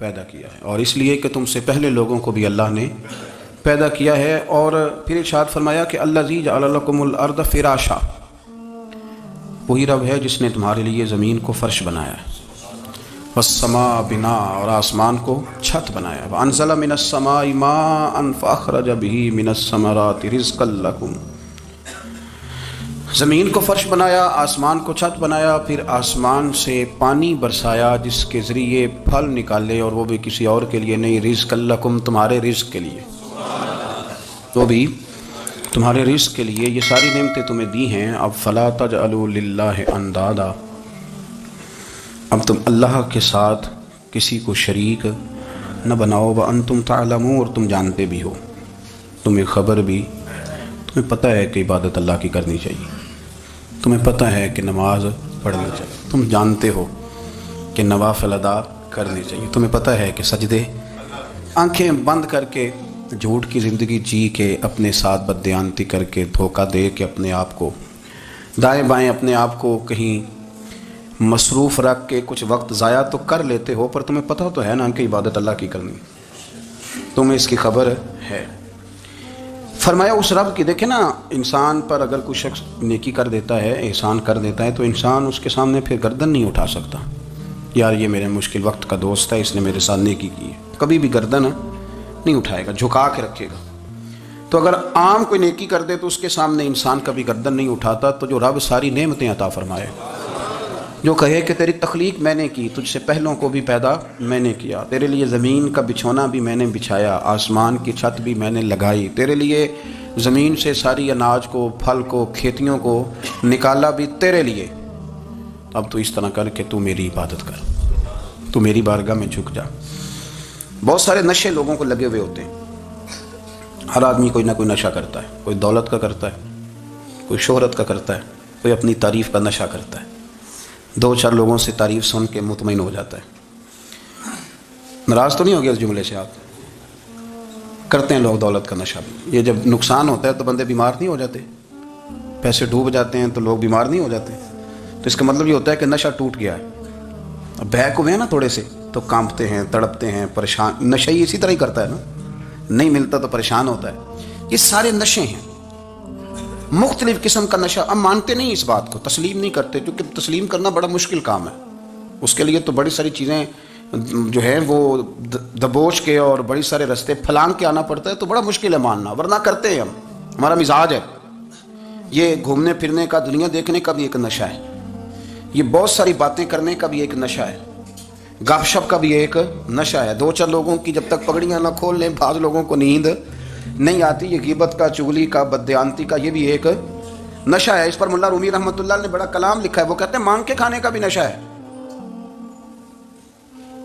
پیدا کیا ہے، اور اس لیے کہ تم سے پہلے لوگوں کو بھی اللہ نے پیدا کیا ہے۔ اور پھر ارشاد فرمایا کہ الذی جعل لکم الارض فراشا، وہی رب ہے جس نے تمہارے لیے زمین کو فرش بنایا ہے، والسماء بناء، اور آسمان کو چھت بنایا ہے، وانزل من السماء ماء فاخرج به من الثمرات رزقا لکم، زمین کو فرش بنایا، آسمان کو چھت بنایا، پھر آسمان سے پانی برسایا جس کے ذریعے پھل نکالے، اور وہ بھی کسی اور کے لیے نہیں، رزقا لکم، تمہارے رزق کے لیے، وہ بھی تمہارے رزق کے لیے۔ یہ ساری نعمتیں تمہیں دی ہیں، اب فلا تجعلوا للہ اندادا، اب تم اللہ کے ساتھ کسی کو شریک نہ بناؤ، وانتم تعلمون، اور تم جانتے بھی ہو، تمہیں خبر بھی، تمہیں پتہ ہے کہ عبادت اللہ کی کرنی چاہیے، تمہیں پتہ ہے کہ نماز پڑھنی چاہیے، تم جانتے ہو کہ نوافل ادا کرنی چاہیے، تمہیں پتہ ہے کہ سجدے آنکھیں بند کر کے جھوٹ کی زندگی جی کے، اپنے ساتھ بددیانتی کر کے، دھوکہ دے کے اپنے آپ کو دائیں بائیں اپنے آپ کو کہیں مصروف رکھ کے کچھ وقت ضائع تو کر لیتے ہو، پر تمہیں پتہ تو ہے نا کہ عبادت اللہ کی کرنی، تمہیں اس کی خبر ہے۔ فرمایا اس رب کی، دیکھیں نا، انسان پر اگر کوئی شخص نیکی کر دیتا ہے، احسان کر دیتا ہے، تو انسان اس کے سامنے پھر گردن نہیں اٹھا سکتا، یار یہ میرے مشکل وقت کا دوست ہے، اس نے میرے ساتھ نیکی کی ہے، کبھی بھی گردن نہیں اٹھائے گا، جھکا کے رکھے گا۔ تو اگر عام کوئی نیکی کر دے تو اس کے سامنے انسان کبھی گردن نہیں اٹھاتا، تو جو رب ساری نعمتیں عطا فرمائے، جو کہے کہ تیری تخلیق میں نے کی، تجھ سے پہلوں کو بھی پیدا میں نے کیا، تیرے لیے زمین کا بچھونا بھی میں نے بچھایا، آسمان کی چھت بھی میں نے لگائی، تیرے لیے زمین سے ساری اناج کو، پھل کو، کھیتیوں کو نکالا بھی تیرے لیے، اب تو اس طرح کر کہ تو میری عبادت کر، تو میری بارگاہ میں جھک جا۔ بہت سارے نشے لوگوں کو لگے ہوئے ہوتے ہیں، ہر آدمی کوئی نہ کوئی نشہ کرتا ہے، کوئی دولت کا کرتا ہے، کوئی شہرت کا کرتا ہے، کوئی اپنی تعریف کا نشہ کرتا ہے، دو چار لوگوں سے تعریف سن کے مطمئن ہو جاتا ہے۔ ناراض تو نہیں ہو گیا اس جملے سے؟ آپ کرتے ہیں لوگ دولت کا نشہ بھی، یہ جب نقصان ہوتا ہے تو بندے بیمار نہیں ہو جاتے، پیسے ڈوب جاتے ہیں تو لوگ بیمار نہیں ہو جاتے، تو اس کا مطلب یہ ہوتا ہے کہ نشہ ٹوٹ گیا ہے۔ اب بہک ہوئے ہیں نا تھوڑے سے تو کانپتے ہیں، تڑپتے ہیں، پریشان، نشہ ہی اسی طرح ہی کرتا ہے نا، نہیں ملتا تو پریشان ہوتا ہے۔ یہ سارے نشے ہیں، مختلف قسم کا نشہ۔ اب مانتے نہیں اس بات کو، تسلیم نہیں کرتے، کیونکہ تسلیم کرنا بڑا مشکل کام ہے، اس کے لیے تو بڑی ساری چیزیں جو ہیں وہ دبوچ کے اور بڑی سارے رستے پھلانگ کے آنا پڑتا ہے، تو بڑا مشکل ہے ماننا، ورنہ کرتے ہیں ہم، ہمارا مزاج ہے۔ یہ گھومنے پھرنے کا، دنیا دیکھنے کا بھی ایک نشہ ہے، یہ بہت ساری باتیں کرنے کا بھی ایک نشہ ہے، گپ شپ کا بھی ایک نشہ ہے۔ دو چار لوگوں کی جب تک پگڑیاں نہ کھول لیں، بعض لوگوں کو نیند نہیں آتی، یہ غیبت کا، چغلی کا، بددیانتی کا، یہ بھی ایک نشہ ہے۔ اس پر ملا رومی رحمۃ اللہ نے بڑا کلام لکھا ہے، وہ کہتے ہیں مانگ کے کھانے کا بھی نشہ ہے،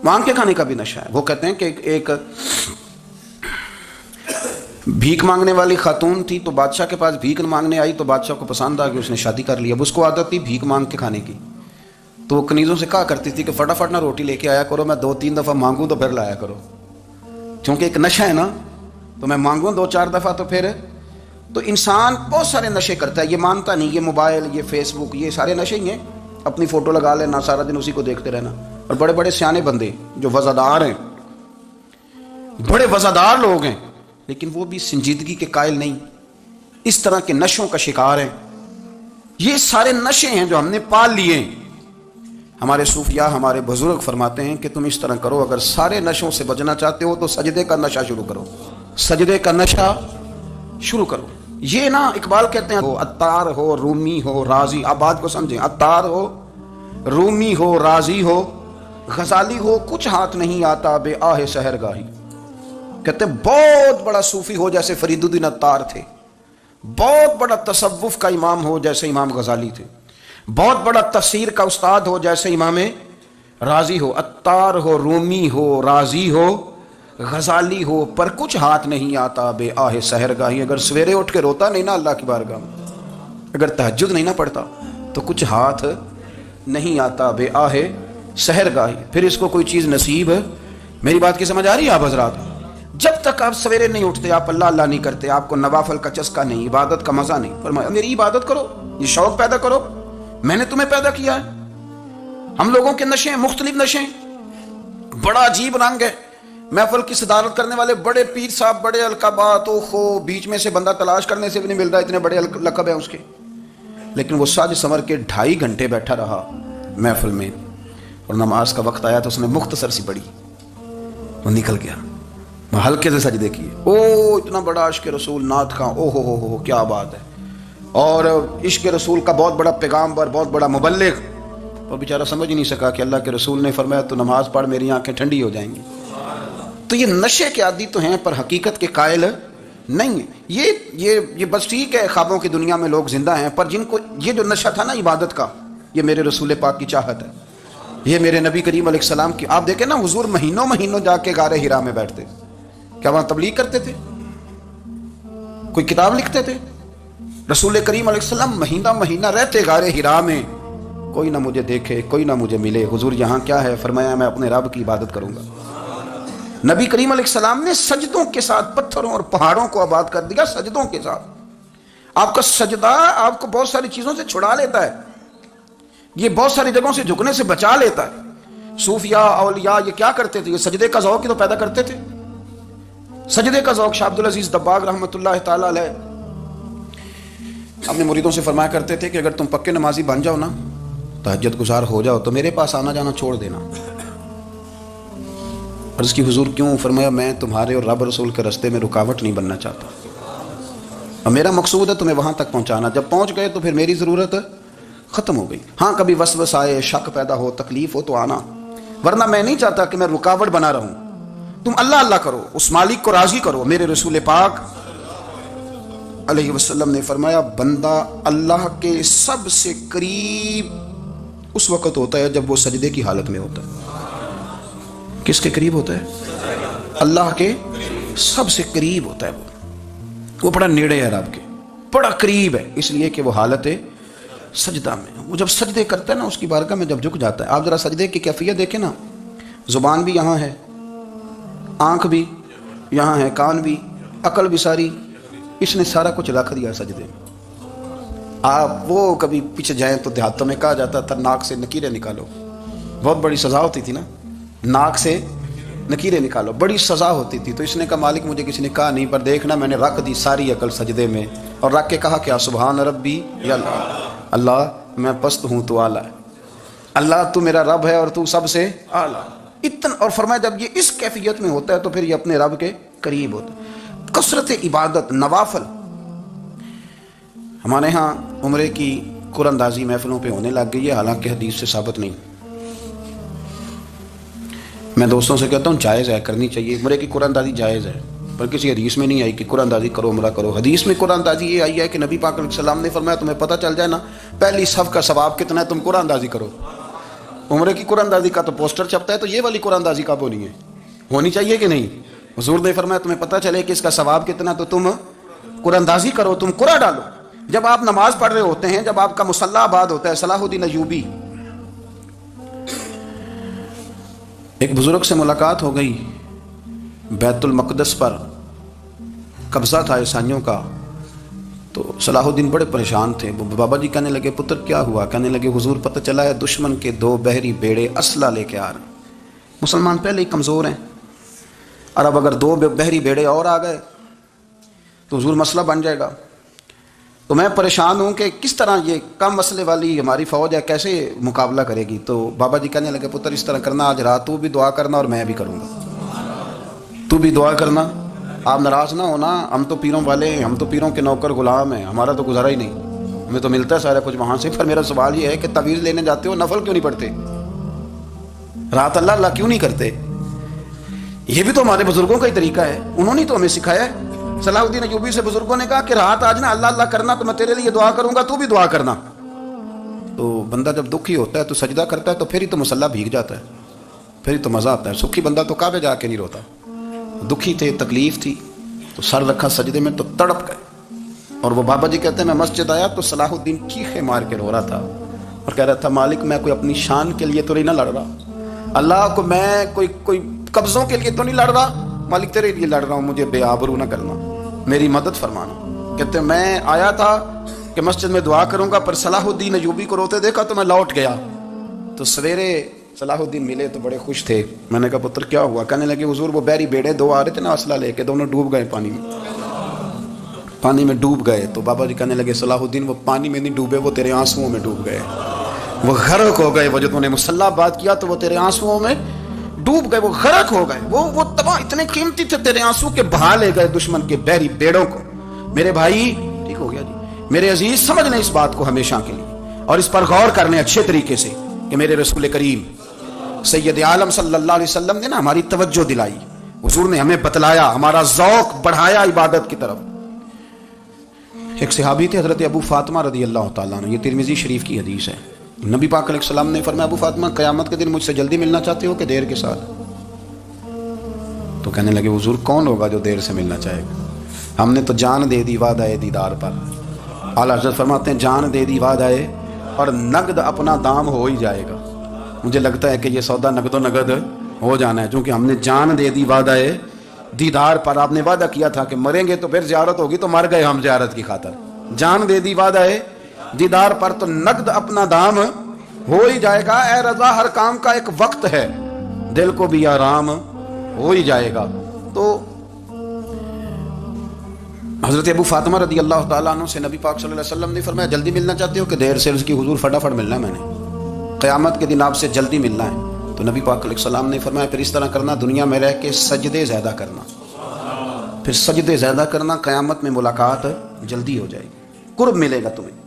مانگ کے کھانے کا بھی نشہ ہے۔ وہ کہتے ہیں کہ ایک بھیک مانگنے والی خاتون تھی، تو بادشاہ کے پاس بھیک مانگنے آئی، تو بادشاہ کو پسند آ گئی، اس نے شادی کر لی۔ اب اس کو عادت تھی بھیک مانگ کے کھانے کی، تو وہ کنیزوں سے کہا کرتی تھی کہ فٹافٹ نہ روٹی لے کے آیا کرو، میں 2-3 دفعہ مانگوں تو پھر لایا کرو، کیونکہ ایک نشہ ہے نا، تو میں مانگوں 2-4 دفعہ تو پھر۔ تو انسان بہت سارے نشے کرتا ہے، یہ مانتا نہیں، یہ موبائل، یہ فیس بک، یہ سارے نشے ہی ہیں، اپنی فوٹو لگا لینا، سارا دن اسی کو دیکھتے رہنا۔ اور بڑے بڑے سیانے بندے جو وزادار ہیں، بڑے وزادار لوگ ہیں، لیکن وہ بھی سنجیدگی کے قائل نہیں، اس طرح کے نشوں کا شکار ہیں۔ یہ سارے نشے ہیں جو ہم نے پال لیے ہیں۔ ہمارے صوفیاء، ہمارے بزرگ فرماتے ہیں کہ تم اس طرح کرو، اگر سارے نشوں سے بچنا چاہتے ہو تو سجدے کا نشہ شروع کرو، سجدے کا نشہ شروع کرو۔ یہ نا اقبال کہتے ہیں، عطار ہو، رومی ہو، رازی، آپ بات کو سمجھیں، عطار ہو، رومی ہو، رازی ہو، غزالی ہو، کچھ ہاتھ نہیں آتا بے آہ سحر گاہی۔ کہتے ہیں بہت بڑا صوفی ہو جیسے فرید الدین عطار تھے، بہت بڑا تصوف کا امام ہو جیسے امام غزالی تھے، بہت بڑا تفسیر کا استاد ہو جیسے امام رازی ہو، عطار ہو، رومی ہو، رازی ہو، غزالی ہو، پر کچھ ہاتھ نہیں آتا بے آہ سحر گاہی۔ اگر سویرے اٹھ کے روتا نہیں نا اللہ کی بارگاہ میں، اگر تہجد نہیں نہ پڑھتا، تو کچھ ہاتھ نہیں آتا بے آہ سحر گاہی، پھر اس کو کوئی چیز نصیب ہے۔ میری بات کی سمجھ آ رہی ہے آپ حضرات؟ جب تک آپ سویرے نہیں اٹھتے، آپ اللہ اللہ نہیں کرتے، آپ کو نوافل کا چسکا نہیں، عبادت کا مزہ نہیں، فرمایا میری عبادت کرو، یہ شوق پیدا کرو، میں نے تمہیں پیدا کیا ہے۔ ہم لوگوں کے نشے ہیں، مختلف نشے ہیں، بڑا عجیب رنگ ہے. محفل کی صدارت کرنے والے بڑے پیر صاحب, بڑے القابات, بیچ میں سے بندہ تلاش کرنے سے بھی نہیں مل رہا, اتنے بڑے لقب ہیں اس کے. لیکن وہ ساج سنور کے 2.5 گھنٹے بیٹھا رہا محفل میں, اور نماز کا وقت آیا تو اس نے مختصر سی پڑھی, وہ نکل گیا. ہلکے سے سجدے کیے. اتنا بڑا عشق رسول نعت خواں, ہو کیا بات ہے. اور عشق رسول کا بہت بڑا پیغامبر, بہت بڑا مبلغ, اور بیچارہ سمجھ ہی نہیں سکا کہ اللہ کے رسول نے فرمایا تو نماز پڑھ میری آنکھیں ٹھنڈی ہو جائیں گی. تو یہ نشے کے عادی تو ہیں پر حقیقت کے قائل نہیں ہیں. یہ بس ٹھیک ہے, خوابوں کی دنیا میں لوگ زندہ ہیں, پر جن کو یہ جو نشہ تھا نا عبادت کا, یہ میرے رسول پاک کی چاہت ہے, یہ میرے نبی کریم علیہ السلام کی. آپ دیکھیں نا حضور مہینوں جا کے غار حرا میں بیٹھتے. کیا وہاں تبلیغ کرتے تھے؟ کوئی کتاب لکھتے تھے؟ رسول کریم علیہ السلام مہینہ رہتے غار حرا میں. کوئی نہ مجھے دیکھے, کوئی نہ مجھے ملے. حضور یہاں کیا ہے؟ فرمایا میں اپنے رب کی عبادت کروں گا. نبی کریم علیہ السلام نے سجدوں کے ساتھ پتھروں اور پہاڑوں کو آباد کر دیا, سجدوں کے ساتھ. آپ کا سجدہ آپ کو بہت ساری چیزوں سے چھڑا لیتا ہے, یہ بہت ساری جگہوں سے جھکنے سے بچا لیتا ہے. صوفیاء اولیاء یہ کیا کرتے تھے؟ یہ سجدے کا ذوق ہی تو پیدا کرتے تھے. سجدے کا ذوق. شاہ عبدالعزیز دباغ رحمۃ اللہ تعالی علیہ اپنے مریدوں سے فرمایا کرتے تھے کہ اگر تم پکے نمازی بن جاؤ نا, تہجد گزار ہو جاؤ, تو میرے پاس آنا جانا چھوڑ دینا. عرض کی حضور کیوں؟ فرمایا میں تمہارے اور رب رسول کے راستے میں رکاوٹ نہیں بننا چاہتا, اور میرا مقصود ہے تمہیں وہاں تک پہنچانا. جب پہنچ گئے تو پھر میری ضرورت ختم ہو گئی. ہاں کبھی وسوسہ آئے, شک پیدا ہو, تکلیف ہو تو آنا, ورنہ میں نہیں چاہتا کہ میں رکاوٹ بنا رہوں. تم اللہ کرو, اس مالک کو راضی کرو. میرے رسول پاک علیہ وسلم نے فرمایا بندہ اللہ کے سب سے قریب اس وقت ہوتا ہے جب وہ سجدے کی حالت میں ہوتا ہے. کس کے قریب ہوتا ہے؟ اللہ کے سب سے قریب ہوتا ہے. وہ بڑا نیڑے ہے رب کے, بڑا قریب ہے, اس لیے کہ وہ حالت سجدہ میں. وہ جب سجدے کرتا ہے نا, اس کی بارگاہ میں جب جھک جاتا ہے. آپ ذرا سجدے کی کیفیت دیکھیں نا, زبان بھی یہاں ہے, آنکھ بھی یہاں ہے, کان بھی, عقل بھی ساری, اس نے سارا کچھ رکھ دیا سجدے میں. آپ وہ کبھی پیچھے جائیں تو دیہاتوں میں کہا جاتا تھا ناک سے نکیریں نکالو, بہت بڑی سزا ہوتی تھی نا, ناک سے نکیریں نکالو, بڑی سزا ہوتی تھی. تو اس نے کہا مالک مجھے کسی نے کہا نہیں, پر دیکھنا میں نے رکھ دی ساری عقل سجدے میں, اور رکھ کے کہا کیا سبحان ربی یا اللہ میں پست ہوں تو اعلیٰ ہے, اللہ تو میرا رب ہے اور تو سب سے اعلیٰ. اتنا, اور فرمایا جب یہ اس کیفیت میں ہوتا ہے تو پھر یہ اپنے رب کے قریب ہوتا ہے. کثرت عبادت, نوافل. ہمارے ہاں عمرے کی قرآن اندازی محفلوں پہ ہونے لگ گئی ہے, حالانکہ حدیث سے ثابت نہیں. میں دوستوں سے کہتا ہوں جائز ہے, کرنی چاہیے. عمرے کی قرآن اندازی جائز ہے, پر کسی حدیث میں نہیں آئی کہ قرآن اندازی کرو عمرہ کرو. حدیث میں قرآن اندازی یہ آئی ہے کہ نبی پاک علیہ السلام نے فرمایا تمہیں پتہ چل جائے نا پہلی صف کا ثواب کتنا ہے, تم قرآن اندازی کرو. عمرے کی قرآن اندازی کا تو پوسٹر چھپتا ہے, تو یہ والی قرآن اندازی کب ہونی ہے؟ ہونی چاہیے کہ نہیں؟ حضور نے فرمایا تمہیں پتہ چلے کہ اس کا ثواب کتنا, تو تم قرآن اندازی کرو, تم قرآن ڈالو. جب آپ نماز پڑھ رہے ہوتے ہیں, جب آپ کا مصلی آباد ہوتا ہے. صلاح الدین ایوبی, ایک بزرگ سے ملاقات ہو گئی, بیت المقدس پر قبضہ تھا عیسائیوں کا. تو صلاح الدین بڑے پریشان تھے. وہ بابا جی کہنے لگے پتر کیا ہوا؟ کہنے لگے حضور پتہ چلا ہے دشمن کے 2 بحری بیڑے اسلحہ لے کے آ رہے ہیں. مسلمان پہلے ہی کمزور ہیں, اور اب اگر 2 بحری بیڑے اور آ گئے تو حضور مسئلہ بن جائے گا. تو میں پریشان ہوں کہ کس طرح یہ کم مسئلے والی ہماری فوج ہے کیسے مقابلہ کرے گی. تو بابا جی کہنے لگے پتر اس طرح کرنا, آج رات تو بھی دعا کرنا اور میں بھی کروں گا, تو بھی دعا کرنا. آپ ناراض نہ ہونا, ہم تو پیروں والے ہیں, ہم تو پیروں کے نوکر غلام ہیں, ہمارا تو گزارا ہی نہیں, ہمیں تو ملتا ہے سارا کچھ وہاں سے. پر میرا سوال یہ ہے کہ تعویذ لینے جاتے ہو نفل کیوں نہیں پڑھتے, رات اللہ اللہ کیوں نہیں کرتے؟ یہ بھی تو ہمارے بزرگوں کا ہی طریقہ ہے, انہوں نے تو ہمیں سکھایا ہے. صلاح الدین ایوبی سے بزرگوں نے کہا کہ رات آج نا اللہ اللہ کرنا, تو میں تیرے لیے دعا کروں گا, تو بھی دعا کرنا. تو بندہ جب دکھی ہوتا ہے تو سجدہ کرتا ہے, تو پھر ہی تو مصلی بھیگ جاتا ہے, پھر ہی تو مزہ آتا ہے. سکھی بندہ تو کعبے جا کے نہیں روتا. دکھی تھے, تکلیف تھی, تو سر رکھا سجدے میں تو تڑپ گئے. اور وہ بابا جی کہتے ہیں میں مسجد آیا تو صلاح الدین چیخے مار کے رو رہا تھا, اور کہہ رہا تھا مالک میں کوئی اپنی شان کے لیے تو نہیں نہ لڑ رہا, اللہ کو میں کوئی قبضوں کے لیے تو نہیں لڑ رہا, مالک تیرے لیے لڑ رہا ہوں, مجھے بے آبرو نہ کرنا, میری مدد فرمانا. کہتے ہیں میں آیا تھا کہ مسجد میں دعا کروں گا, پر صلاح الدین ایوبی کو روتے دیکھا تو میں لوٹ گیا. تو سویرے صلاح الدین ملے تو بڑے خوش تھے. میں نے کہا پتر کیا ہوا؟ کہنے لگے حضور وہ بحری بیڑے دو آ رہے تھے نا اسلحہ لے کے, دونوں ڈوب گئے پانی میں ڈوب گئے. تو بابا جی کہنے لگے صلاح الدین وہ پانی میں نہیں ڈوبے, وہ تیرے آنسوؤں میں ڈوب گئے, وہ غرق ہو گئے. وہ جو تم نے مسلح بات کیا تو وہ تیرے آنسوؤں میں ڈوب گئے, وہ غرق ہو گئے, وہ تباہ اتنے قیمتی تھے تیرے آنسو کے بہا لے گئے دشمن کے بحری بیڑوں کو. میرے بھائی ٹھیک ہو گیا جی, میرے عزیز سمجھ لیں اس بات کو ہمیشہ کے لیے, اور اس پر غور کرنے اچھے طریقے سے کہ میرے رسول کریم سید عالم صلی اللہ علیہ وسلم نے نا ہماری توجہ دلائی, حضور نے ہمیں بتلایا, ہمارا ذوق بڑھایا عبادت کی طرف. ایک صحابی تھے حضرت ابو فاطمہ رضی اللہ تعالیٰ عنہ, یہ ترمذی شریف کی حدیث ہے. نبی پاک علیہ السلام نے فرمایا ابو فاطمہ قیامت کے دن مجھ سے جلدی ملنا چاہتے ہو کہ دیر کے ساتھ؟ تو کہنے لگے حضور کون ہوگا جو دیر سے ملنا چاہے گا, ہم نے تو جان دے دی وعدہ دیدار پر. اعلیٰ حضرت فرماتے ہیں جان دے دی وعدہ اور نقد اپنا دام ہو ہی جائے گا. مجھے لگتا ہے کہ یہ سودا نقد و نقد ہو جانا ہے, چونکہ ہم نے جان دے دی وعدہ دیدار پر. آپ نے وعدہ کیا تھا کہ مریں گے تو پھر زیارت ہوگی, تو مر گئے ہم زیارت کی خاطر. جان دے دی وعدہ دیدار پر, تو نقد اپنا دام ہو ہی جائے گا. اے رضا ہر کام کا ایک وقت ہے, دل کو بھی آرام ہو ہی جائے گا. تو حضرت ابو فاطمہ رضی اللہ تعالیٰ عنہ سے نبی پاک صلی اللہ علیہ وسلم نے فرمایا جلدی ملنا چاہتے ہو کہ دیر سے؟ اس کی حضور فٹافٹ ملنا ہے, میں نے قیامت کے دن آپ سے جلدی ملنا ہے. تو نبی پاک علیہ السلام نے فرمایا پھر اس طرح کرنا, دنیا میں رہ کے سجدے زیادہ کرنا, پھر سجدے زیادہ کرنا, قیامت میں ملاقات جلدی ہو جائے گی, قرب ملے گا تمہیں.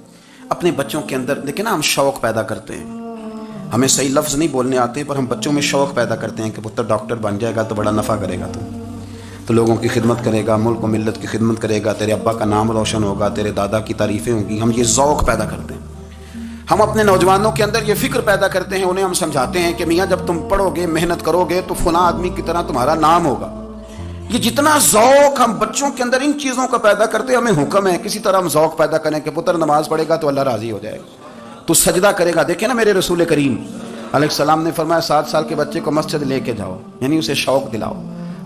اپنے بچوں کے اندر دیکھیں نا, ہم شوق پیدا کرتے ہیں, ہمیں صحیح لفظ نہیں بولنے آتے پر ہم بچوں میں شوق پیدا کرتے ہیں کہ پتر ڈاکٹر بن جائے گا تو بڑا نفع کرے گا, تو لوگوں کی خدمت کرے گا, ملک و ملت کی خدمت کرے گا, تیرے ابا کا نام روشن ہوگا, تیرے دادا کی تعریفیں ہوں گی. ہم یہ ذوق پیدا کرتے ہیں. ہم اپنے نوجوانوں کے اندر یہ فکر پیدا کرتے ہیں, انہیں ہم سمجھاتے ہیں کہ میاں جب تم پڑھو گے محنت کرو گے تو فلاں آدمی کی طرح تمہارا نام ہوگا. یہ جتنا ذوق ہم بچوں کے اندر ان چیزوں کا پیدا کرتے ہیں, ہمیں حکم ہے کسی طرح ہم ذوق پیدا کریں کہ پتر نماز پڑھے گا تو اللہ راضی ہو جائے گا, تو سجدہ کرے گا. دیکھیں نا میرے رسول کریم علیہ السلام نے فرمایا 7 سال کے بچے کو مسجد لے کے جاؤ, یعنی اسے شوق دلاؤ,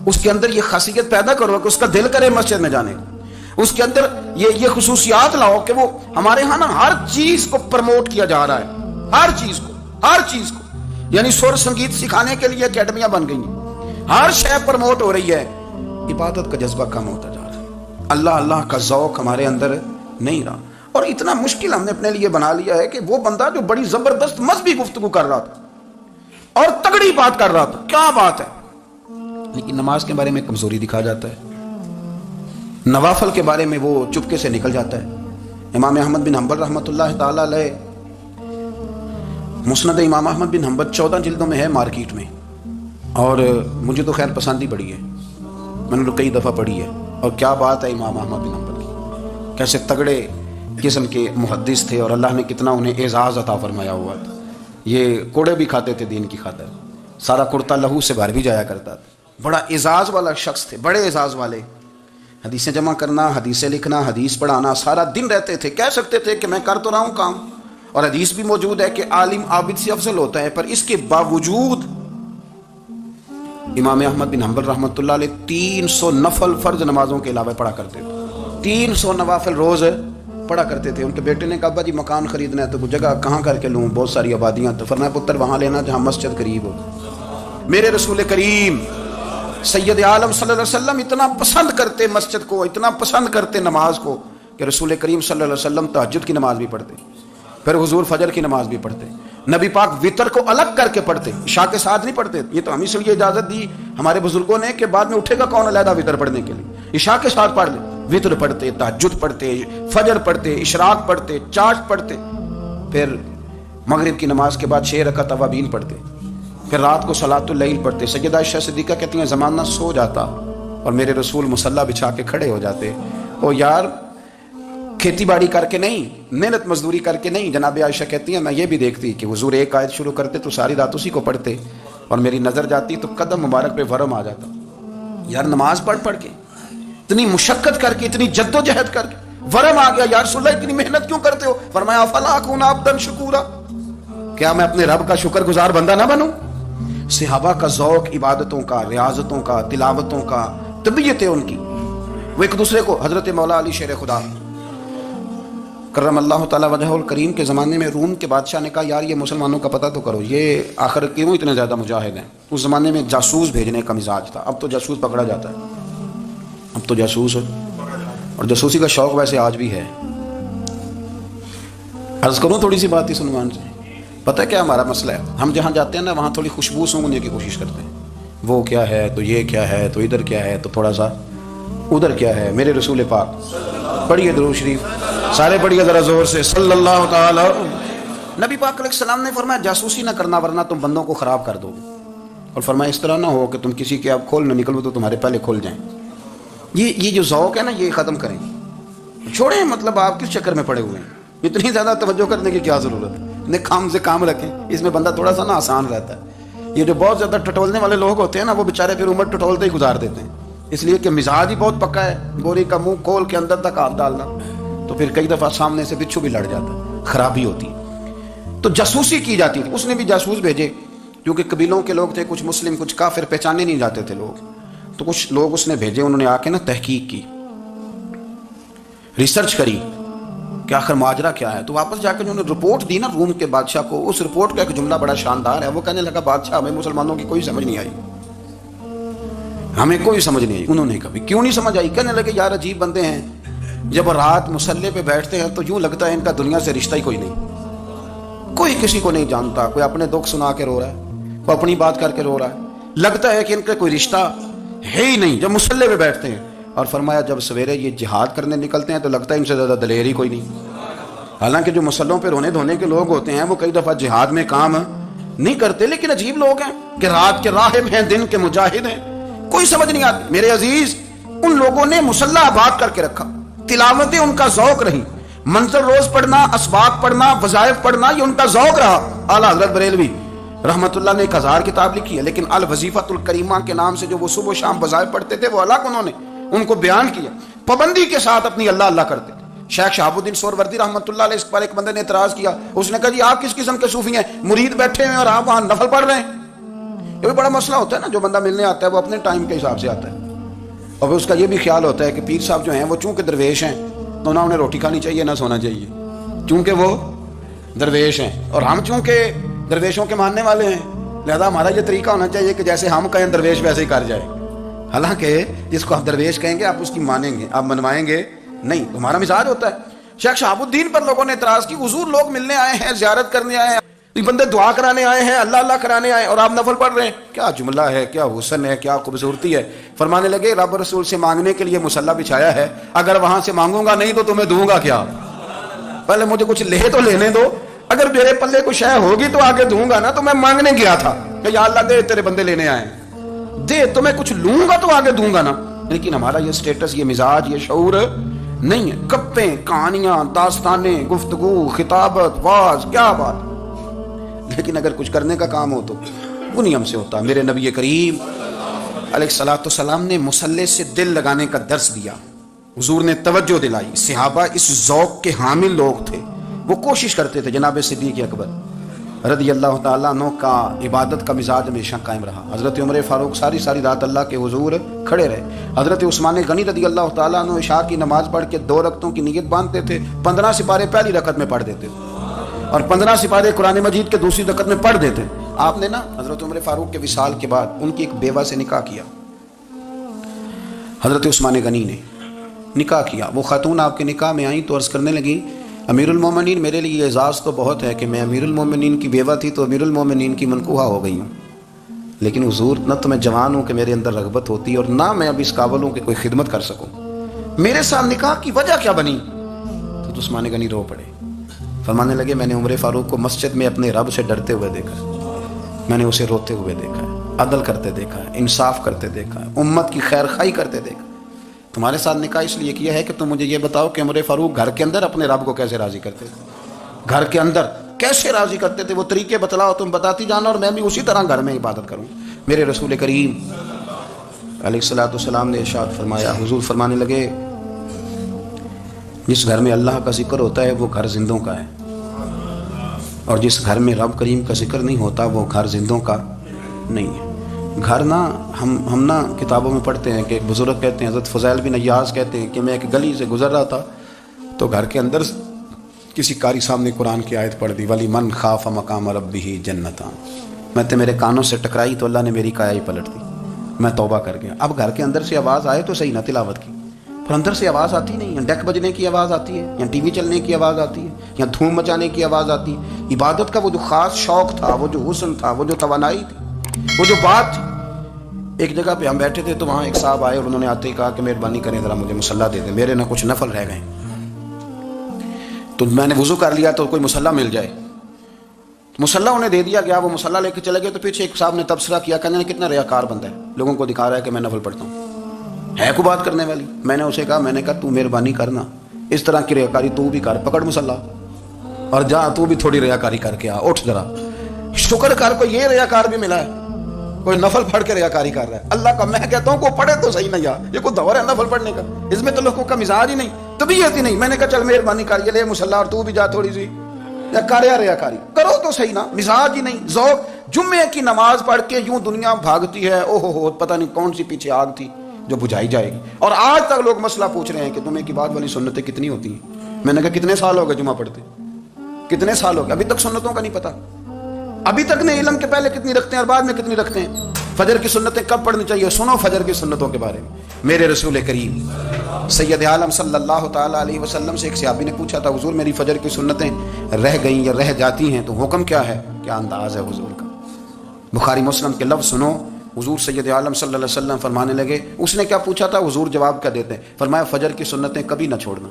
اس کے اندر یہ خاصیت پیدا کرو کہ اس کا دل کرے مسجد میں جانے کو, اس کے اندر یہ خصوصیات لاؤ کہ وہ ہمارے ہاں نا ہر چیز کو پروموٹ کیا جا رہا ہے, ہر چیز کو, یعنی سر سنگیت سکھانے کے لیے اکیڈمیاں بن گئی ہیں, ہر شے پروموٹ ہو رہی ہے. عبادت کا جذبہ کم ہوتا جا رہا ہے, اللہ کا ذوق ہمارے اندر نہیں رہا. اور اتنا مشکل ہم نے اپنے لیے بنا لیا ہے کہ وہ بندہ جو بڑی زبردست مذہبی گفتگو کر رہا تھا اور تگڑی بات کر رہا تھا, کیا بات ہے, لیکن نماز کے بارے میں کمزوری دکھا جاتا ہے, نوافل کے بارے میں وہ چپکے سے نکل جاتا ہے. امام احمد بن حنبل رحمۃ اللہ تعالی علیہ, مسند امام احمد بن حنبل 14 جلدوں میں ہے مارکیٹ میں, اور مجھے تو خیر پسند ہی پڑی ہے, میں نے تو کئی دفعہ پڑھی ہے. اور کیا بات ہے امام احمد بن حنبل کی, کیسے تگڑے قسم کے محدث تھے اور اللہ نے کتنا انہیں اعزاز عطا فرمایا ہوا تھا. یہ کوڑے بھی کھاتے تھے دین کی خاطر, سارا کرتا لہو سے باہر بھی جایا کرتا تھا, بڑا اعزاز والا شخص تھے, بڑے اعزاز والے. حدیثیں جمع کرنا, حدیثیں لکھنا, حدیث پڑھانا, سارا دن رہتے تھے. کہہ سکتے تھے کہ میں کر تو رہا ہوں کام, اور حدیث بھی موجود ہے کہ عالم عابد سے افضل ہوتا ہے, پر اس کے باوجود امام احمد بن حنبل رحمۃ اللہ علیہ 300 نفل فرض نمازوں کے علاوہ پڑھا کرتے تھے, 300 نوافل روز پڑھا کرتے تھے. ان کے بیٹے نے کہا ابا جی مکان خریدنا ہے تو وہ جگہ کہاں کر کے لوں, بہت ساری آبادیاں. تو فرمایا پتر وہاں لینا جہاں مسجد قریب ہو. میرے رسول کریم سید عالم صلی اللہ علیہ وسلم اتنا پسند کرتے مسجد کو, اتنا پسند کرتے نماز کو, کہ رسول کریم صلی اللہ علیہ وسلم تہجد کی نماز بھی پڑھتے, پھر حضور فجر کی نماز بھی پڑھتے. نبی پاک وتر کو الگ کر کے پڑھتے, عشاء کے ساتھ نہیں پڑھتے. یہ تو ہم اس لیے اجازت دی ہمارے بزرگوں نے کہ بعد میں اٹھے گا کون علیحدہ وتر پڑھنے کے لیے, عشاء کے ساتھ پڑھ لے. وتر پڑھتے, تہجد پڑھتے, فجر پڑھتے, اشراق پڑھتے, چاشت پڑھتے, پھر مغرب کی نماز کے بعد 6 رکعت اوابین پڑھتے, پھر رات کو صلاۃ اللیل پڑھتے. سیدہ عائشہ صدیقہ کہتی ہیں زمانہ سو جاتا اور میرے رسول مصلی بچھا کے کھڑے ہو جاتے. او یار کھیتی باڑی کر کے نہیں, محنت مزدوری کر کے نہیں. جناب عائشہ کہتی ہیں میں یہ بھی دیکھتی کہ حضور ایک آیت شروع کرتے تو ساری رات اسی کو پڑھتے, اور میری نظر جاتی تو قدم مبارک پہ ورم آ جاتا. یار نماز پڑھ کے اتنی مشقت کر کے, اتنی جد و جہد کر کے ورم آ گیا, یا رسول اللہ اتنی محنت کیوں کرتے ہو؟ فرمایا فلا اکون عبدا شکورا, کیا میں اپنے رب کا شکر گزار بندہ نہ بنوں؟ صحابہ کا ذوق عبادتوں کا, ریاضتوں کا, تلاوتوں کا, طبیعت ہے ان کی. وہ ایک دوسرے کو, حضرت مولا علی شیر خدا کرم اللہ تعالیٰ وجہ الکریم کے زمانے میں روم کے بادشاہ نے کہا یار یہ مسلمانوں کا پتہ تو کرو، یہ آخر کیوں اتنے زیادہ مجاہد ہیں۔ اس زمانے میں جاسوس بھیجنے کا مزاج تھا، اب تو جاسوس پکڑا جاتا ہے، اب تو جاسوس، اور جاسوسی کا شوق ویسے آج بھی ہے۔ عرض کروں تھوڑی سی بات اس عنوان سے، پتہ ہے کیا ہمارا مسئلہ ہے؟ ہم جہاں جاتے ہیں نا وہاں تھوڑی خوشبو سونگنے کی کوشش کرتے ہیں، وہ کیا ہے تو یہ کیا ہے تو ادھر کیا ہے تو تھوڑا سا ادھر کیا ہے۔ میرے رسول پاک، پڑھیے درود شریف، سارے پڑھیے ذرا زور سے، صلی اللہ تعالی۔ نبی پاک علیہ السلام نے فرمایا جاسوسی نہ کرنا ورنہ تم بندوں کو خراب کر دو گے، اور فرمایا اس طرح نہ ہو کہ تم کسی کے آپ کھول نہ نکلو تو تمہارے پہلے کھل جائیں۔ یہ جو ذوق ہے نا یہ ختم کریں، چھوڑیں، مطلب آپ کس چکر میں پڑے ہوئے ہیں، اتنی زیادہ توجہ کرنے کی کیا ضرورت ہے؟ اپنے کام سے کام رکھیں، اس میں بندہ تھوڑا سا نا آسان رہتا ہے۔ یہ جو بہت زیادہ ٹٹولنے والے لوگ ہوتے ہیں نا وہ بیچارے پھر عمر ٹٹولتے ہی گزار دیتے ہیں، اس لیے کہ مزاج ہی بہت پکا ہے، گوری کا منہ کھول کے اندر تک ہاتھ ڈالنا، تو پھر کئی دفعہ سامنے سے بچھو بھی لڑ جاتا ہے، خرابی ہوتی ہے۔ تو جاسوسی کی جاتی تھی، اس نے بھی جاسوس بھیجے، کیونکہ قبیلوں کے لوگ تھے، کچھ مسلم کچھ کافر، پہچانے نہیں جاتے تھے لوگ، تو کچھ لوگ اس نے بھیجے، انہوں نے آ کے نا تحقیق کی، ریسرچ کری کہ آخر ماجرا کیا ہے۔ تو واپس جا کے انہوں نے رپورٹ دی نا روم کے بادشاہ کو، اس رپورٹ کا ایک جملہ بڑا شاندار ہے، وہ کہنے لگا بادشاہ ہمیں مسلمانوں کی کوئی سمجھ نہیں آئی، ہمیں کوئی سمجھ نہیں آئی۔ انہوں نے کہا کیوں نہیں سمجھ آئی؟ کہنے لگے یار عجیب بندے ہیں، جب رات مسلح پہ بیٹھتے ہیں تو یوں لگتا ہے ان کا دنیا سے رشتہ ہی کوئی نہیں، کوئی کسی کو نہیں جانتا، کوئی اپنے دکھ سنا کے رو رہا ہے، کوئی اپنی بات کر کے رو رہا ہے، لگتا ہے کہ ان کا کوئی رشتہ ہے ہی نہیں جب مسلح پہ بیٹھتے ہیں۔ اور فرمایا جب سویرے یہ جہاد کرنے نکلتے ہیں تو لگتا ہے ان سے زیادہ دلیر ہی کوئی نہیں۔ حالانکہ جو مسلحوں پہ رونے دھونے کے لوگ ہوتے ہیں وہ کئی دفعہ جہاد میں کام نہیں کرتے، لیکن عجیب لوگ ہیں کہ رات کے راہب ہیں، دن کے مجاہد ہیں، کوئی سمجھ نہیں آتی۔ میرے عزیز، ان لوگوں نے مسلح آباد کر کے رکھا، تلاوتیں ان کا ذوق رہی، منظر روز پڑھنا، اسباق پڑھنا، وظائف پڑھنا، یہ ان کا ذوق رہا۔ اعلیٰ حضرت بریلوی رحمت اللہ نے 1000 کتاب لکھی ہے، لیکن الوظیفۃ الکریمہ کے نام سے جو وہ صبح و شام وظائف پڑھتے تھے وہ الگ انہوں نے ان کو بیان کیا، پابندی کے ساتھ اپنی اللہ اللہ کرتے تھے۔ شیخ شہاب الدین سہروردی رحمت اللہ علیہ، اس پر ایک بندے نے اعتراض کیا، اس نے کہا جی آپ کس قسم کے صوفی ہیں، مرید بیٹھے ہیں اور آپ وہاں نفل پڑھ رہے ہیں۔ یہ بھی بڑا مسئلہ ہوتا ہے نا، جو بندہ ملنے آتا ہے وہ اپنے ٹائم کے حساب سے آتا ہے، اور اس کا یہ بھی خیال ہوتا ہے کہ پیر صاحب جو ہیں وہ چونکہ درویش ہیں تو نہ انہیں روٹی کھانی چاہیے نہ سونا چاہیے، چونکہ وہ درویش ہیں، اور ہم چونکہ درویشوں کے ماننے والے ہیں لہذا ہمارا یہ طریقہ ہونا چاہیے کہ جیسے ہم کہیں درویش ویسے ہی کر جائے۔ حالانکہ جس کو آپ درویش کہیں گے آپ اس کی مانیں گے، آپ منوائیں گے نہیں، ہمارا مزاج ہوتا ہے۔ شیخ شہاب الدین پر لوگوں نے اعتراض کی، حضور لوگ ملنے آئے ہیں، زیارت کرنے آئے ہیں، یہ بندے دعا کرانے آئے ہیں، اللہ اللہ کرانے آئے ہیں، اور آپ نفل پڑھ رہے ہیں، کیا جملہ ہے، کیا حسن ہے، کیا خوبصورتی ہے۔ فرمانے لگے رب رسول سے مانگنے کے لیے مصلی بچھایا ہے، اگر وہاں سے مانگوں گا نہیں تو تمہیں دوں گا کیا؟ پہلے مجھے کچھ لے تو لینے دو، اگر میرے پلے کچھ شے ہوگی تو آگے دوں گا نا۔ تو میں مانگنے گیا تھا کہ یا اللہ دے، تیرے بندے لینے آئے ہیں، دے، تو میں کچھ لوں گا تو آگے دوں گا نا۔ لیکن ہمارا یہ سٹیٹس، یہ مزاج، یہ شعور نہیں ہے۔ گپیں، کہانیاں، داستانیں، گفتگو، خطابت، واز، کیا بات، لیکن اگر کچھ کرنے کا کام ہو تو وہ نہیں ہم سے ہوتا۔ میرے نبی کریم علیہ الصلوۃ والسلام نے مصلی سے دل لگانے کا درس دیا، حضور نے توجہ دلائی، صحابہ اس ذوق کے حامل لوگ تھے، وہ کوشش کرتے تھے۔ جناب صدیق اکبر رضی اللہ تعالیٰ عنہ کا عبادت کا مزاج ہمیشہ قائم رہا۔ حضرت عمر فاروق ساری رات اللہ کے حضور کھڑے رہے۔ حضرت عثمان غنی رضی اللہ تعالیٰ عنہ عشاء کی نماز پڑھ کے 2 رکعتوں کی نیت باندھتے تھے، 15 سپارے پہلی رکعت میں پڑھ دیتے تھے اور 15 سپارے قرآن مجید کے دوسری رکعت میں پڑھ دیتے۔ آپ نے نا حضرت عمر فاروق کے وصال کے بعد ان کی ایک بیوہ سے نکاح کیا، حضرت عثمان غنی نے نکاح کیا۔ وہ خاتون آپ کے نکاح میں آئیں تو عرض کرنے لگی امیر المومنین میرے لیے اعزاز تو بہت ہے کہ میں امیر المومنین کی بیوہ تھی تو امیر المومنین کی منکوحہ ہو گئی ہوں، لیکن حضور نہ تو میں جوان ہوں کہ میرے اندر رغبت ہوتی اور نہ میں اب اس قابل ہوں کہ کوئی خدمت کر سکوں، میرے ساتھ نکاح کی وجہ کیا بنی؟ تو عثمان غنی رو پڑے، فرمانے لگے میں نے عمر فاروق کو مسجد میں اپنے رب سے ڈرتے ہوئے دیکھا، میں نے اسے روتے ہوئے دیکھا ہے، عدل کرتے دیکھا ہے، انصاف کرتے دیکھا ہے، امت کی خیر خواہی کرتے دیکھا۔ تمہارے ساتھ نکاح اس لیے کیا ہے کہ تم مجھے یہ بتاؤ کہ عمر فاروق گھر کے اندر اپنے رب کو کیسے راضی کرتے تھے، گھر کے اندر کیسے راضی کرتے تھے، وہ طریقے بتلاؤ، تم بتاتی جانا اور میں بھی اسی طرح گھر میں عبادت کروں۔ میرے رسول کریم علیہ الصلوۃ والسلام نے ارشاد فرمایا، حضور فرمانے لگے جس گھر میں اللہ کا ذکر ہوتا ہے وہ گھر زندوں کا ہے، اور جس گھر میں رب کریم کا ذکر نہیں ہوتا وہ گھر زندوں کا نہیں ہے۔ گھر نا ہم نا کتابوں میں پڑھتے ہیں کہ ایک بزرگ کہتے ہیں، حضرت فضیل بن ایاز کہتے ہیں کہ میں ایک گلی سے گزر رہا تھا تو گھر کے اندر کسی قاری صاحب نے قرآن کی آیت پڑھ دی ولی من خاف مقام ربہ جنتان، میں تو میرے کانوں سے ٹکرائی تو اللہ نے میری کایا ہی پلٹ دی، میں توبہ کر گیا۔ اب گھر کے اندر سے آواز آئے تو صحیح نہ تلاوت کی، پھر اندر سے آواز آتی نہیں، یا ڈیک بجنے کی آواز آتی ہے، یا ٹی وی چلنے کی آواز آتی ہے، یا دھوم مچانے کی آواز آتی ہے۔ عبادت کا وہ جو خاص شوق تھا، وہ جو حسن تھا، وہ جو توانائی تھی، وہ جو بات تھی۔ ایک جگہ پہ ہم بیٹھے تھے تو وہاں ایک صاحب آئے اور انہوں نے آتے ہی کہا کہ مہربانی کریں ذرا مجھے مصلی دے دیں، میرے نہ کچھ نفل رہ گئے۔ تو میں نے وضو کر لیا تو کوئی مصلی مل جائے، مصلی انہیں دے دیا گیا، وہ مصلی لے کے چلے گئے۔ تو پیچھے ایک صاحب نے تبصرہ کیا، کہنے کتنا ریاکار بندہ ہے، لوگوں کو دکھا رہا ہے کہ میں نفل پڑھتا ہوں، ہے کوئی بات کرنے والی؟ میں نے اسے کہا، میں نے کہا تو مہربانی کرنا اس طرح کی ریاکاری تو بھی کر، پکڑ مصلی اور جا تو بھی تھوڑی ریاکاری کر کے آ، اٹھ ذرا شکر کر، کوئی یہ ریاکار بھی ملا ہے، کوئی نفل پڑھ کے ریاکاری کر رہا ہے۔ اللہ کا میں کہتا ہوں کو پڑھے تو صحیح نہیں، یار یہ کوئی دور ہے نفل پڑھنے کا؟ اس میں تو لوگوں کا مزاج ہی نہیں، طبیعت ہی نہیں۔ میں نے کہا چل مہربانی کر یہ لے مصلی اور تو بھی جا تھوڑی سی، یا کر یا ریاکاری کرو تو صحیح نا، مزاج ہی نہیں، ذوق۔ جمعے کی نماز پڑھ کے یوں دنیا بھاگتی ہے، او ہو پتہ نہیں کون سی پیچھے آگ تھی جو بجھائی جائے گی، اور آج تک لوگ مسئلہ پوچھ رہے ہیں کہ جمعے کی بعد والی سنتیں کتنی ہوتی ہیں۔ میں نے کہا کتنے سال ہو گئے جمعہ پڑھتے، کتنے سال ہو گئے، ابھی تک سنتوں کا نہیں پتہ، ابھی تک نے علم کے پہلے کتنی رکھتے ہیں اور بعد میں کتنی رکھتے ہیں۔ فجر کی سنتیں کب پڑھنی چاہیے؟ سنو فجر کی سنتوں کے بارے میں۔ میرے رسول کریم سید عالم صلی اللہ تعالیٰ علیہ وسلم سے ایک صحابی نے پوچھا تھا، حضور میری فجر کی سنتیں رہ گئیں یا رہ جاتی ہیں تو حکم کیا ہے؟ کیا انداز ہے حضور کا؟ بخاری مسلم کے لفظ سنو، حضور سید عالم صلی اللہ علیہ وسلم فرمانے لگے، اس نے کیا پوچھا تھا؟ حضور جواب کیا دیتے ہیں؟ فرمایا فجر کی سنتیں کبھی نہ چھوڑنا،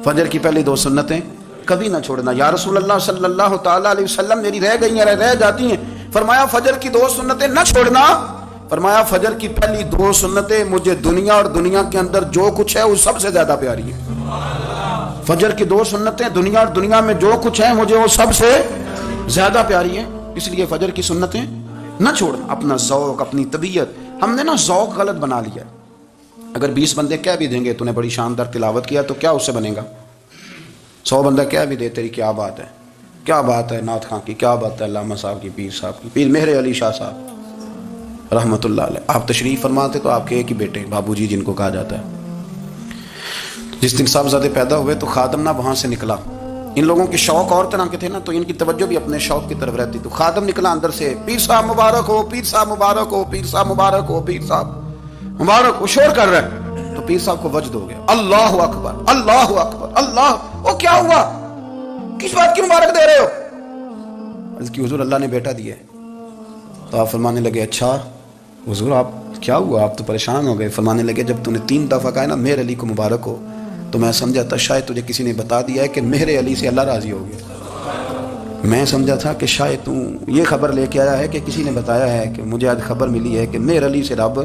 فجر کی پہلی 2 سنتیں کبھی نہ چھوڑنا۔ یا رسول اللہ صلی اللہ تعالیٰ علیہ وسلم میری رہ گئی ہیں، رہ جاتی ہیں۔ فرمایا فجر کی 2 سنتیں نہ چھوڑنا، فرمایا فجر کی پہلی 2 سنتیں مجھے دنیا اور دنیا کے اندر جو کچھ ہے وہ سب سے زیادہ پیاری ہے۔ فجر کی 2 سنتیں دنیا اور دنیا میں جو کچھ ہے مجھے وہ سب سے زیادہ پیاری ہے، اس لیے فجر کی سنتیں نہ چھوڑنا۔ اپنا ذوق، اپنی طبیعت، ہم نے نا ذوق غلط بنا لیا۔ اگر 20 بندے کہہ بھی دیں گے تو نے بڑی شاندار تلاوت کیا تو کیا اس سے بنے گا؟ 100 بندہ کہہ بھی دے تیری کیا بات ہے، کیا بات ہے نعت خان کی، کیا بات ہے علامہ صاحب کی، پیر صاحب کی، پیر مہر علی شاہ صاحب رحمۃ اللہ علیہ۔ آپ تشریف فرماتے تو آپ کے ایک ہی بیٹے بابو جی جن کو کہا جاتا ہے، جس دن صاحبزادے پیدا ہوئے تو خادم نہ وہاں سے نکلا۔ ان لوگوں کے شوق اور طرح کے تھے نا، تو ان کی توجہ بھی اپنے شوق کی طرف رہتی، تو خادم نکلا اندر سے، پیر صاحب مبارک ہو، پیر صاحب مبارک ہو، پیر صاحب مبارک ہو، پیر صاحب مبارک ہو، شور کر رہے ہیں۔ تو پیر صاحب کو وجد ہو گیا، اللہ اکبر اللہ اکبر اللہ، وہ کیا ہوا، کس بات کی مبارک دے رہے ہو؟ عرض کی حضور اللہ نے بیٹا دیا ہے۔ تو آپ فرمانے لگے اچھا حضور آپ کیا ہوا، آپ تو پریشان ہو گئے۔ فرمانے لگے جب تو نے 3 دفعہ کہا نا مہر علی کو مبارک ہو، تو میں سمجھا تھا شاید تجھے کسی نے بتا دیا ہے کہ مہر علی سے اللہ راضی ہو گیا۔ میں سمجھا تھا کہ شاید تو یہ خبر لے کے آیا ہے کہ کسی نے بتایا ہے کہ مجھے آج خبر ملی ہے کہ مہر علی سے رب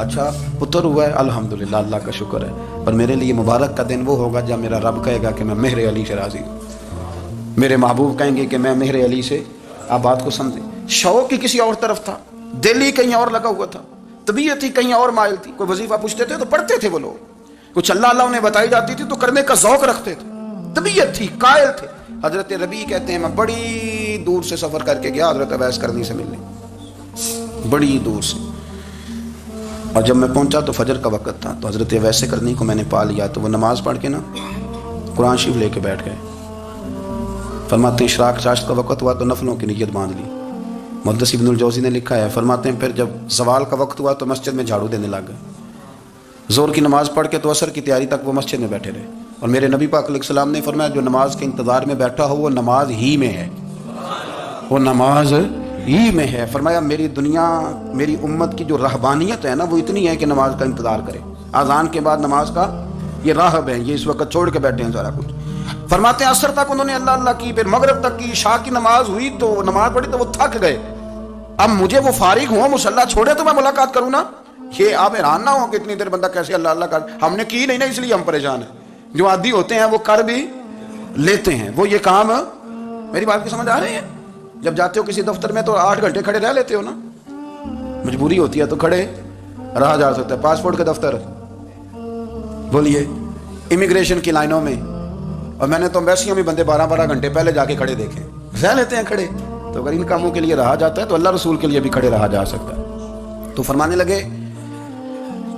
اچھا پتر ہوا ہے، الحمدللہ اللہ کا شکر ہے، پر میرے لیے مبارک کا دن وہ ہوگا جب میرا رب کہے گا کہ میں مہر علی سے راضی ہوں، میرے محبوب کہیں گے کہ میں مہر علی سے۔ آپ بات کو سمجھیں، شوق ہی کسی اور طرف تھا، دل ہی کہیں اور لگا ہوا تھا، طبیعت ہی کہیں اور مائل تھی۔ کوئی وظیفہ پوچھتے تھے تو پڑھتے تھے وہ لوگ، کچھ اللہ اللہ انہیں بتائی جاتی تھی تو کرنے کا ذوق رکھتے تھے، طبیعت تھی، قائل تھے۔ حضرت ربیع کہتے ہیں میں بڑی دور سے سفر کر کے گیا حضرت اویس کرنی سے ملنے، بڑی دور سے، اور جب میں پہنچا تو فجر کا وقت تھا، تو حضرت اویس کرنی کو میں نے پا لیا، تو وہ نماز پڑھ کے نا قرآن شریف لے کے بیٹھ گئے۔ فرماتے ہیں اشراق چاشت کا وقت ہوا تو نفلوں کی نیت باندھ لی۔ محدث ابن الجوزی نے لکھا ہے، فرماتے ہیں پھر جب زوال کا وقت ہوا تو مسجد میں جھاڑو دینے لگ گئے۔ زور کی نماز پڑھ کے تو عصر کی تیاری تک وہ مسجد میں بیٹھے رہے، اور میرے نبی پاک علیہ السلام نے فرمایا جو نماز کے انتظار میں بیٹھا ہو وہ نماز ہی میں ہے، وہ نماز ہی میں ہے۔ فرمایا میری دنیا میری امت کی جو رہبانیت ہے نا وہ اتنی ہے کہ نماز کا انتظار کرے، اذان کے بعد نماز کا یہ راہب ہے، یہ اس وقت چھوڑ کے بیٹھے ہیں سارا کچھ۔ فرماتے ہیں عصر تک انہوں نے اللہ اللہ کی، پھر مغرب تک کی، عشاء کی نماز ہوئی تو نماز پڑھی تو وہ تھک گئے۔ اب مجھے وہ فارغ ہوں مصلی چھوڑے تو میں ملاقات کروں نا، یہ آپ حیران نہ ہو کہ اتنی دیر بندہ کیسے اللہ اللہ کر، ہم نے کی نہیں نا اس لیے ہم پریشان ہیں۔ جو عادی ہوتے ہیں وہ کر بھی لیتے ہیں، وہ یہ کام، میری بات کی سمجھ آ رہی ہے؟ جب جاتے ہو کسی دفتر میں تو 8 گھنٹے کھڑے رہ لیتے ہو نا، مجبوری ہوتی ہے تو کھڑے رہا جا سکتا ہے۔ پاسپورٹ کے دفتر بولیے، امیگریشن کی لائنوں میں، اور میں نے تو ایمبیسیوں میں بندے 12 گھنٹے پہلے جا کے کھڑے دیکھے، رہ لیتے ہیں کھڑے۔ تو اگر ان کاموں کے لیے رہا جاتا ہے تو اللہ رسول کے لیے بھی کھڑے رہا جا سکتا ہے۔ تو فرمانے لگے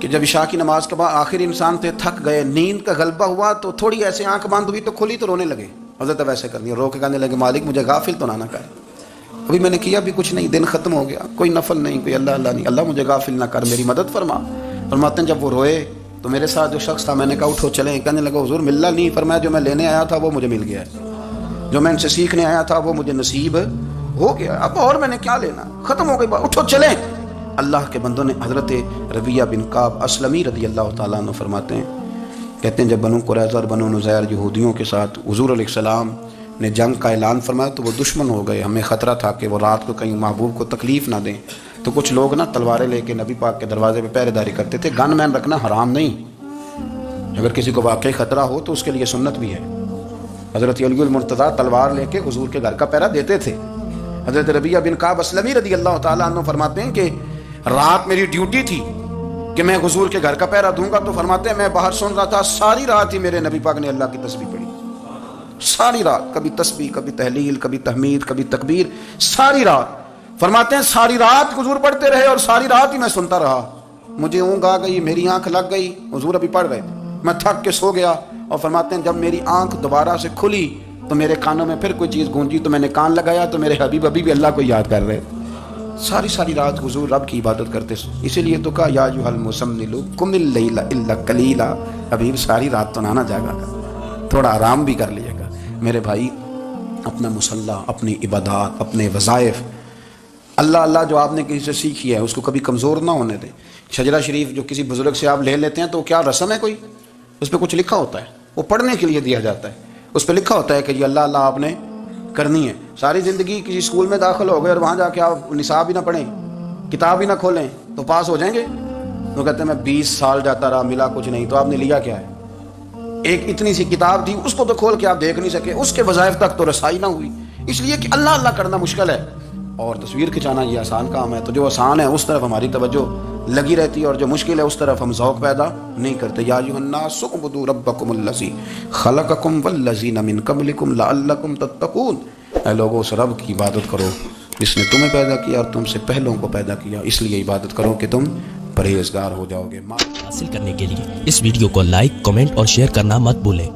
کہ جب عشاء کی نماز کے بعد آخر انسان تھے، تھک گئے، نیند کا غلبہ ہوا تو تھوڑی ایسے آنکھ بند ہوئی تو کھلی تو رونے لگے. حضرت ویسے کرنی رو کے کہنے لگے مالک مجھے غافل تو نہ کر، ابھی میں نے کیا بھی کچھ نہیں، دن ختم ہو گیا، کوئی نفل نہیں، کوئی اللہ اللہ نہیں، اللہ مجھے غافل نہ کر، میری مدد فرما. فرماتے ہیں جب وہ روئے تو میرے ساتھ جو شخص تھا میں نے کہا اٹھو چلیں. کہنے لگا حضور ملنا نہیں. فرمایا جو میں لینے آیا تھا وہ مجھے مل گیا ہے، جو میں ان سے سیکھنے آیا تھا وہ مجھے نصیب ہو گیا، اب اور میں نے کیا لینا، ختم ہو گئی بات، اٹھو چلیں. اللہ کے بندوں نے حضرت ربیہ بن کعب اسلمی رضی اللہ تعالیٰ عنہ فرماتے ہیں، کہتے ہیں جب بنو قریظہ اور بنو نذیر یہودیوں کے ساتھ حضور علیہ السلام نے جنگ کا اعلان فرمایا تو وہ دشمن ہو گئے. ہمیں خطرہ تھا کہ وہ رات کو کہیں محبوب کو تکلیف نہ دیں، تو کچھ لوگ نا تلواریں لے کے نبی پاک کے دروازے پہ پہرے داری کرتے تھے. گن مین رکھنا حرام نہیں، اگر کسی کو واقعی خطرہ ہو تو اس کے لیے سنت بھی ہے. حضرت علی المرتضیٰ تلوار لے کے حضور کے گھر کا پہرا دیتے تھے. حضرت ربیہ بن کعب اسلمی رضی اللہ تعالیٰ عنہ فرماتے ہیں کہ رات میری ڈیوٹی تھی کہ میں حضور کے گھر کا پہرا دوں گا. تو فرماتے ہیں میں باہر سن رہا تھا، ساری رات ہی میرے نبی پاک نے اللہ کی تسبیح پڑھی، ساری رات، کبھی تسبیح، کبھی تحلیل، کبھی تحمید، کبھی تکبیر، ساری رات. فرماتے ہیں ساری رات حضور پڑھتے رہے اور ساری رات ہی میں سنتا رہا. مجھے اونگ آ گئی، میری آنکھ لگ گئی، حضور ابھی پڑھ رہے تھے، میں تھک کے سو گیا. اور فرماتے ہیں جب میری آنکھ دوبارہ سے کھلی تو میرے کانوں میں پھر کوئی چیز گونجی تو میں نے کان لگایا تو میرے حبیب ابھی بھی اللہ کو یاد کر رہے. ساری رات حضور رب کی عبادت کرتے. اسی لیے تو کہا یا ایھا المزمل قم اللیل الا قلیلا، حبیب ساری رات تو نہ جاگا کر، تھوڑا آرام بھی کر لیے گا. میرے بھائی اپنا مصلی، اپنی عبادات، اپنے وظائف، اللہ اللہ جو آپ نے کسی سے سیکھی ہے اس کو کبھی کمزور نہ ہونے دیں. شجرہ شریف جو کسی بزرگ سے آپ لے لیتے ہیں تو کیا رسم ہے کوئی؟ اس پہ کچھ لکھا ہوتا ہے، وہ پڑھنے کے لیے دیا جاتا ہے. اس پہ لکھا ہوتا ہے کہ جی اللہ اللہ آپ نے کرنی ہے. ساری زندگی کسی اسکول میں داخل ہو گئے اور وہاں جا کے آپ نصاب ہی نہ پڑھیں، کتاب ہی نہ کھولیں تو پاس ہو جائیں گے؟ وہ کہتے ہیں میں 20 سال جاتا رہا ملا کچھ نہیں. تو آپ نے لیا کیا ہے؟ ایک اتنی سی کتاب تھی، اس کو تو کھول کے آپ دیکھ نہیں سکے، اس کے وظائف تک تو رسائی نہ ہوئی. اس لیے کہ اللہ اللہ کرنا مشکل ہے اور تصویر کھنچانا یہ آسان کام ہے. تو جو آسان ہے اس طرف ہماری توجہ لگی رہتی ہے اور جو مشکل ہے اس طرف ہم ذوق پیدا نہیں کرتے. یا ایھا الناس اعبدوا ربکم الذی خلقکم والذین من قبلکم لعلکم تتقون. اے لوگوں اس رب کی عبادت کرو جس نے تمہیں پیدا کیا اور تم سے پہلوں کو پیدا کیا، اس لیے عبادت کرو کہ تم پرہیزگار ہو جاؤ گے. حاصل کرنے کے لیے اس ویڈیو کو لائک، کمنٹ اور شیئر کرنا مت بھولیں.